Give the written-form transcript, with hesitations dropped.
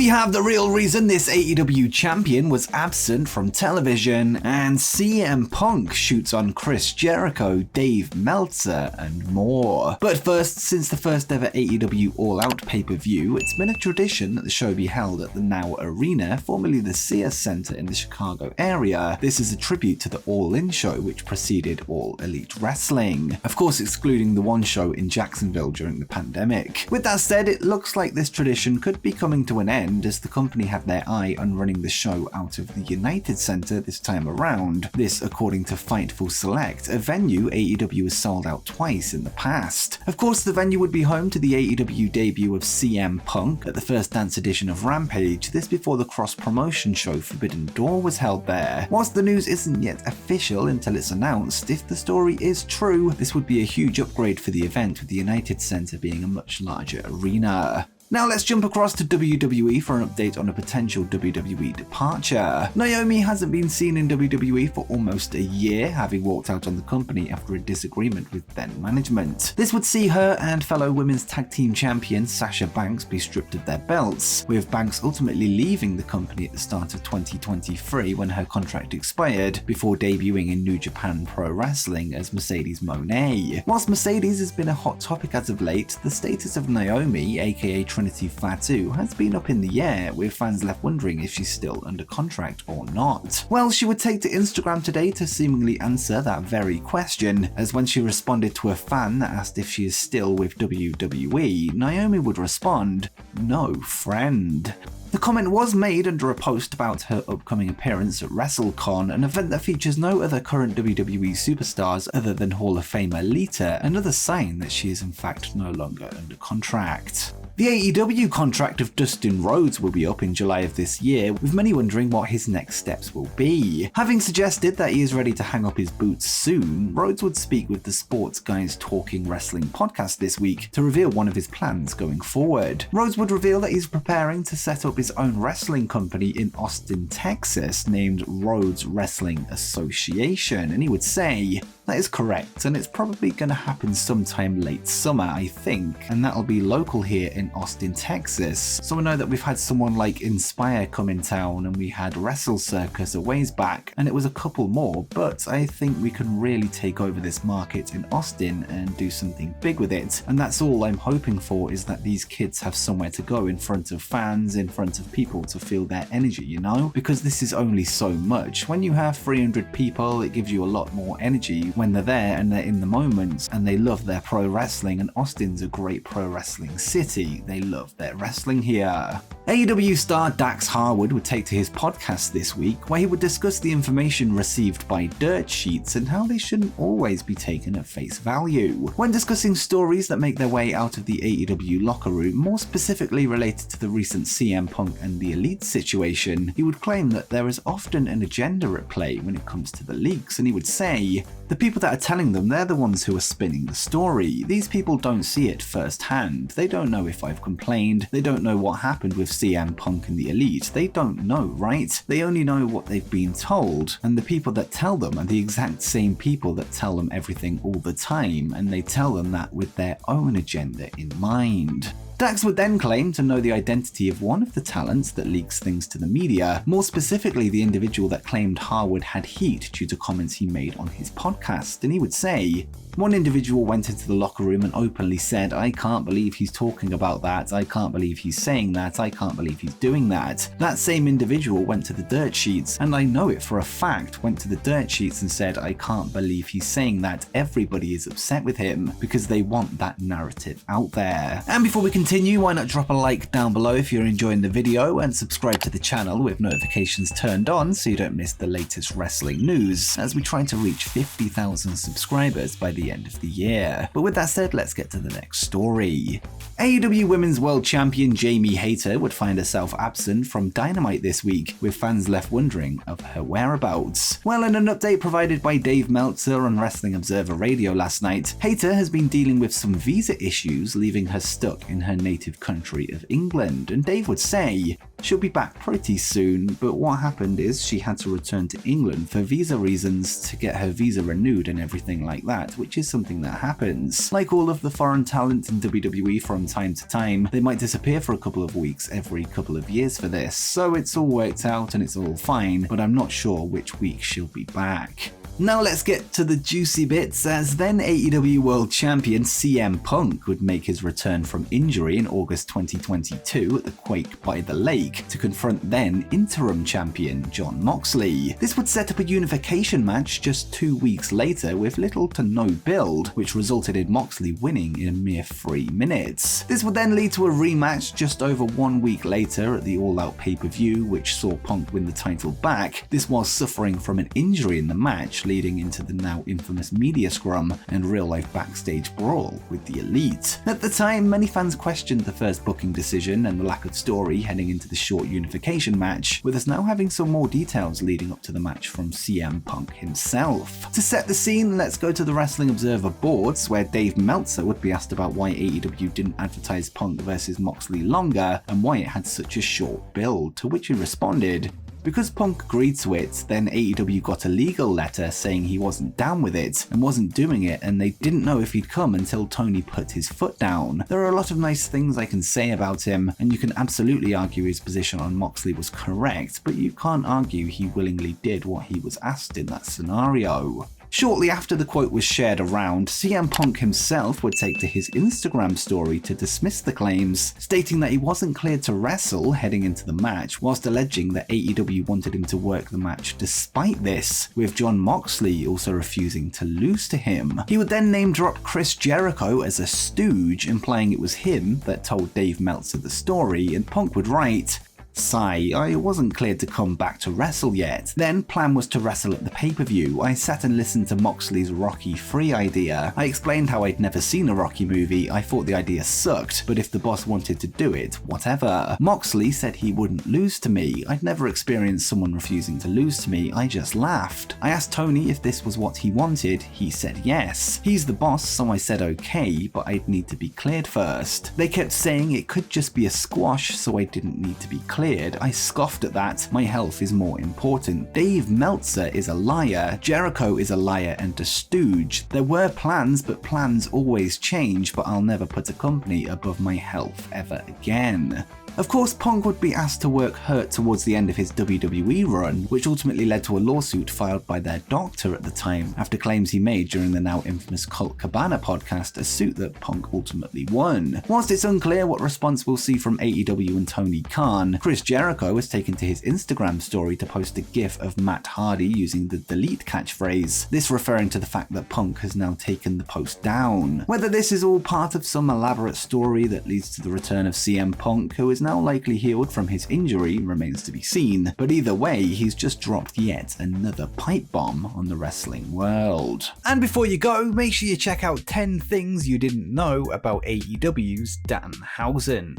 We have the real reason this AEW champion was absent from television, and CM Punk shoots on Chris Jericho, Dave Meltzer, and more. But first, since the first ever AEW All Out pay-per-view, it's been a tradition that the show be held at the Now Arena, formerly the Sears Center in the Chicago area. This is a tribute to the All In show which preceded All Elite Wrestling, of course excluding the one show in Jacksonville during the pandemic. With that said, it looks like this tradition could be coming to an end as the company have their eye on running the show out of the United Center this time around. This according to Fightful Select, a venue AEW has sold out twice in the past. Of course, the venue would be home to the AEW debut of CM Punk at the first dance edition of Rampage, this before the cross-promotion show Forbidden Door was held there. Whilst the news isn't yet official until it's announced, if the story is true, this would be a huge upgrade for the event, with the United Center being a much larger arena. Now let's jump across to WWE for an update on a potential WWE departure. Naomi hasn't been seen in WWE for almost a year, having walked out on the company after a disagreement with then management. This would see her and fellow women's tag team champion Sasha Banks be stripped of their belts, with Banks ultimately leaving the company at the start of 2023 when her contract expired, before debuting in New Japan Pro Wrestling as Mercedes Moné. Whilst Mercedes has been a hot topic as of late, the status of Naomi, aka Trinity Fatu, has been up in the air, with fans left wondering if she's still under contract or not. Well, she would take to Instagram today to seemingly answer that very question, as when she responded to a fan that asked if she is still with WWE, Naomi would respond, "No, friend." The comment was made under a post about her upcoming appearance at WrestleCon, an event that features no other current WWE superstars other than Hall of Famer Lita, another sign that she is in fact no longer under contract. The AEW contract of Dustin Rhodes will be up in July of this year, with many wondering what his next steps will be. Having suggested that he is ready to hang up his boots soon, Rhodes would speak with the Sports Guys Talking Wrestling podcast this week to reveal one of his plans going forward. Rhodes would reveal that he's preparing to set up his own wrestling company in Austin, Texas, named Rhodes Wrestling Association, and he would say, "That is correct, and it's probably going to happen sometime late summer, I think, and that'll be local here in Austin, Texas." So we know that we've had someone like Inspire come in town, and we had Wrestle Circus a ways back, and it was a couple more, but I think we can really take over this market in Austin and do something big with it. And that's all I'm hoping for, is that these kids have somewhere to go in front of fans, in front of people to feel their energy, you know? Because this is only so much. When you have 300 people, it gives you a lot more energy when they're there and they're in the moment and they love their pro wrestling, and Austin's a great pro wrestling city. They love their wrestling here. AEW star Dax Harwood would take to his podcast this week, where he would discuss the information received by dirt sheets and how they shouldn't always be taken at face value. When discussing stories that make their way out of the AEW locker room, more specifically related to the recent CM Punk and the Elite situation, he would claim that there is often an agenda at play when it comes to the leaks, and he would say, "The people that are telling them, they're the ones who are spinning the story. These people don't see it firsthand. They don't know if I've complained. They don't know what happened with CM Punk and the Elite. They don't know, right? They only know what they've been told. And the people that tell them are the exact same people that tell them everything all the time, and they tell them that with their own agenda in mind." Dax would then claim to know the identity of one of the talents that leaks things to the media, more specifically the individual that claimed Harwood had heat due to comments he made on his podcast, and he would say, "One individual went into the locker room and openly said, 'I can't believe he's talking about that, I can't believe he's saying that, I can't believe he's doing that.' That same individual went to the dirt sheets, and I know it for a fact, went to the dirt sheets and said, 'I can't believe he's saying that, everybody is upset with him,' because they want that narrative out there." And before we continue, why not drop a like down below if you're enjoying the video, and subscribe to the channel with notifications turned on so you don't miss the latest wrestling news, as we try to reach 50,000 subscribers by the end of the year. But with that said, let's get to the next story. AEW Women's World Champion Jamie Hayter would find herself absent from Dynamite this week, with fans left wondering of her whereabouts. Well, in an update provided by Dave Meltzer on Wrestling Observer Radio last night, Hayter has been dealing with some visa issues, leaving her stuck in her native country of England, and Dave would say, She'll be back pretty soon, but what happened is she had to return to England for visa reasons to get her visa renewed and everything like that, which is something that happens. Like all of the foreign talent in WWE from time to time, they might disappear for a couple of weeks every couple of years for this, so it's all worked out and it's all fine, but I'm not sure which week she'll be back. Now let's get to the juicy bits, as then AEW World Champion CM Punk would make his return from injury in August 2022 at the Quake by the Lake to confront then interim champion Jon Moxley. This would set up a unification match just 2 weeks later with little to no build, which resulted in Moxley winning in a mere 3 minutes. This would then lead to a rematch just over 1 week later at the All Out pay-per-view, which saw Punk win the title back. This was suffering from an injury in the match, leading into the now infamous media scrum and real-life backstage brawl with the Elite. At the time, many fans questioned the first booking decision and the lack of story heading into the short unification match, with us now having some more details leading up to the match from CM Punk himself. To set the scene, let's go to the Wrestling Observer boards, where Dave Meltzer would be asked about why AEW didn't advertise Punk versus Moxley longer and why it had such a short build, to which he responded, "Because Punk agreed to it, then AEW got a legal letter saying he wasn't down with it and wasn't doing it, and they didn't know if he'd come until Tony put his foot down. There are a lot of nice things I can say about him, and you can absolutely argue his position on Moxley was correct, but you can't argue he willingly did what he was asked in that scenario." Shortly after the quote was shared around, CM Punk himself would take to his Instagram story to dismiss the claims, stating that he wasn't cleared to wrestle heading into the match, whilst alleging that AEW wanted him to work the match despite this, with Jon Moxley also refusing to lose to him. He would then name drop Chris Jericho as a stooge, implying it was him that told Dave Meltzer the story, and Punk would write, "Sigh, I wasn't cleared to come back to wrestle yet. Then plan was to wrestle at the pay-per-view. I sat and listened to Moxley's Rocky 3 idea. I explained how I'd never seen a Rocky movie, I thought the idea sucked, but if the boss wanted to do it, whatever. Moxley said he wouldn't lose to me. I'd never experienced someone refusing to lose to me, I just laughed. I asked Tony if this was what he wanted, he said yes. He's the boss, so I said okay, but I'd need to be cleared first. They kept saying it could just be a squash, so I didn't need to be cleared. I scoffed at that. My health is more important. Dave Meltzer is a liar. Jericho is a liar and a stooge. There were plans, but plans always change, but I'll never put a company above my health ever again." Of course, Punk would be asked to work hurt towards the end of his WWE run, which ultimately led to a lawsuit filed by their doctor at the time after claims he made during the now infamous Colt Cabana podcast, a suit that Punk ultimately won. Whilst it's unclear what response we'll see from AEW and Tony Khan, Chris Jericho has taken to his Instagram story to post a gif of Matt Hardy using the delete catchphrase, this referring to the fact that Punk has now taken the post down. Whether this is all part of some elaborate story that leads to the return of CM Punk, who is now likely healed from his injury, remains to be seen, but either way, he's just dropped yet another pipe bomb on the wrestling world. And before you go, make sure you check out 10 things you didn't know about AEW's Danhausen.